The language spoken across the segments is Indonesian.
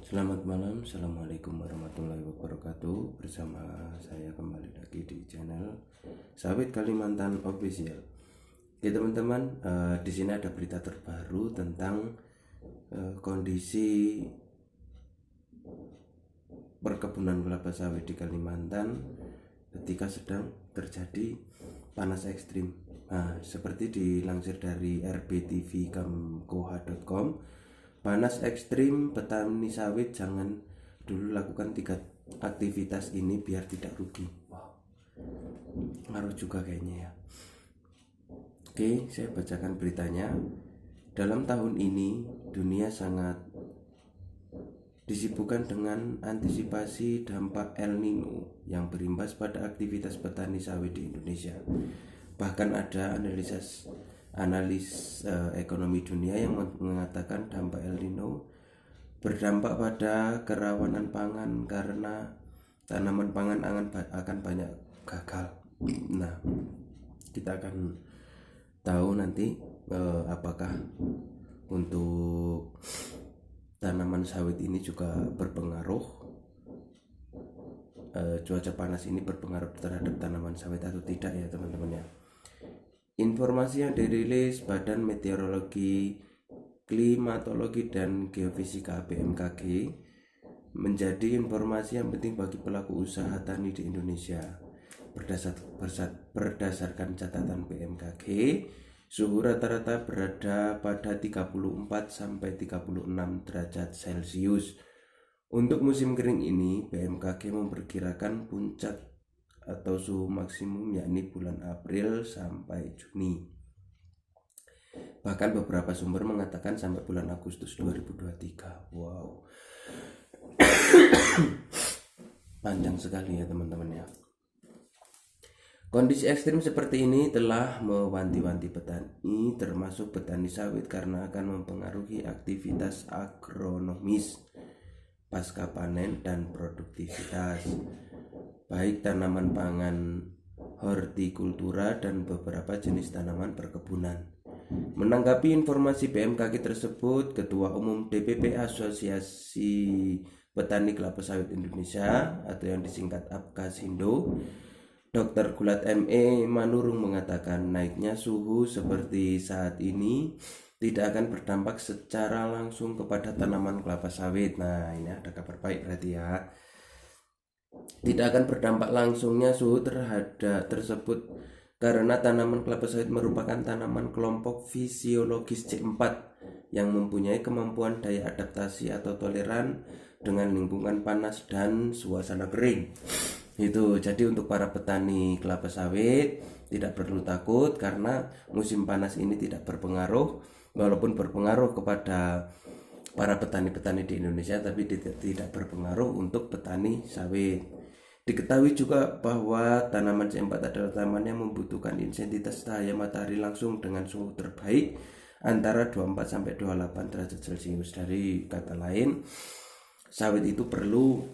Selamat malam, Assalamualaikum warahmatullahi wabarakatuh. Bersama saya kembali lagi di channel Sawit Kalimantan Official. Oke teman-teman, di sini ada berita terbaru tentang kondisi perkebunan kelapa sawit di Kalimantan ketika sedang terjadi panas ekstrim. Nah, seperti dilansir dari rbtvkamkoha.com, panas ekstrim, petani sawit jangan dulu lakukan 3 aktivitas ini biar tidak rugi. Wow, ngaruh juga kayaknya ya. Oke, saya bacakan beritanya. Dalam tahun ini, dunia sangat disibukkan dengan antisipasi dampak El Nino yang berimbas pada aktivitas petani sawit di Indonesia. Bahkan ada analis ekonomi dunia yang mengatakan dampak El Nino berdampak pada kerawanan pangan karena tanaman pangan akan banyak gagal. Nah, kita akan tahu nanti apakah untuk tanaman sawit ini juga berpengaruh, cuaca panas ini berpengaruh terhadap tanaman sawit atau tidak ya teman-teman ya. Informasi yang dirilis Badan Meteorologi, Klimatologi dan Geofisika BMKG menjadi informasi yang penting bagi pelaku usaha tani di Indonesia. Berdasarkan catatan BMKG, suhu rata-rata berada pada 34 sampai 36 derajat Celcius. Untuk musim kering ini, BMKG memperkirakan puncak atau suhu maksimum yakni bulan April sampai Juni. Bahkan beberapa sumber mengatakan sampai bulan Agustus 2023. Wow. Panjang sekali ya teman-teman ya. Kondisi ekstrim seperti ini telah mewanti-wanti petani, termasuk petani sawit, karena akan mempengaruhi aktivitas agronomis pasca panen dan produktivitas, baik tanaman pangan, hortikultura, dan beberapa jenis tanaman perkebunan. Menanggapi informasi BMKG tersebut, Ketua Umum DPP Asosiasi Petani Kelapa Sawit Indonesia atau yang disingkat APKASindo, Dr. Gulat ME Manurung mengatakan naiknya suhu seperti saat ini tidak akan berdampak secara langsung kepada tanaman kelapa sawit. Nah, ini ada kabar baik berarti ya. Tidak akan berdampak langsungnya suhu terhadap tersebut karena tanaman kelapa sawit merupakan tanaman kelompok fisiologis C4 yang mempunyai kemampuan daya adaptasi atau toleran dengan lingkungan panas dan suasana kering. Itu jadi untuk para petani kelapa sawit tidak perlu takut karena musim panas ini tidak berpengaruh, walaupun berpengaruh kepada para petani-petani di Indonesia, tapi tidak berpengaruh untuk petani sawit. Diketahui juga bahwa tanaman C4 adalah tanaman yang membutuhkan intensitas cahaya matahari langsung dengan suhu terbaik antara 24 sampai 28 derajat Celcius. Dari kata lain, sawit itu perlu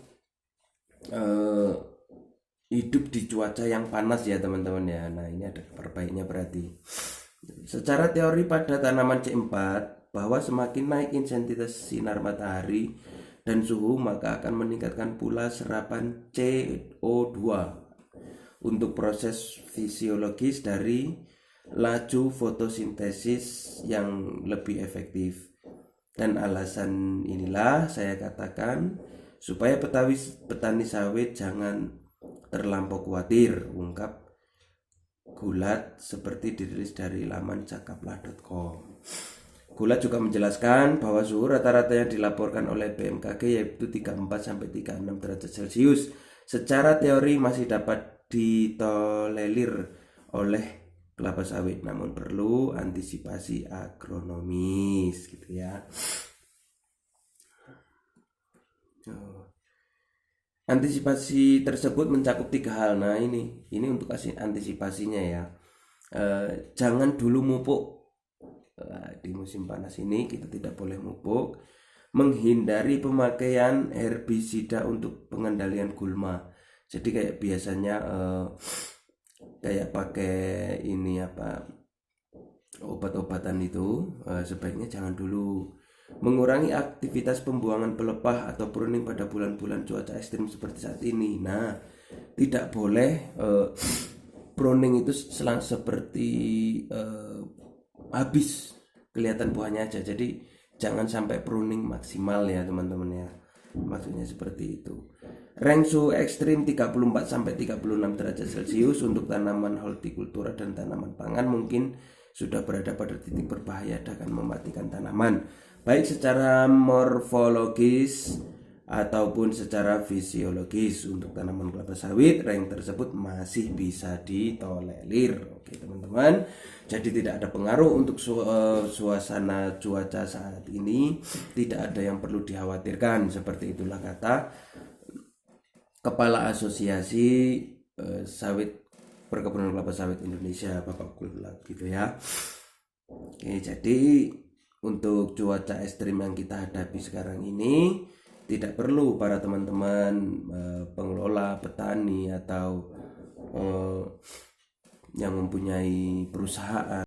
hidup di cuaca yang panas ya teman-teman ya. Nah, ini ada kabar baiknya berarti. Secara teori pada tanaman C4 bahwa semakin naik intensitas sinar matahari dan suhu maka akan meningkatkan pula serapan CO2 untuk proses fisiologis dari laju fotosintesis yang lebih efektif. Dan alasan inilah saya katakan supaya petani sawit jangan terlampau khawatir, ungkap Gulat seperti dirilis dari laman cakaplah.com. Gulat juga menjelaskan bahwa suhu rata-rata yang dilaporkan oleh BMKG yaitu 34 sampai 36 derajat Celcius secara teori masih dapat ditolerir oleh kelapa sawit, namun perlu antisipasi agronomis gitu ya. Antisipasi tersebut mencakup 3 hal. Nah, ini untuk antisipasinya ya. Jangan dulu mupuk. Di musim panas ini kita tidak boleh mupuk. Menghindari pemakaian herbisida untuk pengendalian gulma. Jadi kayak biasanya kayak pakai ini obat-obatan itu sebaiknya jangan dulu. mengurangi aktivitas pembuangan pelepah atau pruning pada bulan-bulan cuaca ekstrim seperti saat ini. Nah, tidak boleh pruning itu seperti habis kelihatan buahnya aja. Jadi jangan sampai pruning maksimal ya teman-teman ya. Maksudnya seperti itu. Range suhu ekstrim 34 sampai 36 derajat Celcius untuk tanaman hortikultura dan tanaman pangan mungkin sudah berada pada titik berbahaya dan akan mematikan tanaman, baik secara morfologis ataupun secara fisiologis. Untuk tanaman kelapa sawit, range tersebut masih bisa ditolerir. Oke teman-teman, jadi tidak ada pengaruh untuk suasana cuaca saat ini, tidak ada yang perlu dikhawatirkan. Seperti itulah kata Kepala Asosiasi Sawit Perkebunan Kelapa Sawit Indonesia, Bapak Kulak gitu ya. Oke, jadi untuk cuaca ekstrim yang kita hadapi sekarang ini tidak perlu para teman-teman pengelola, petani atau yang mempunyai perusahaan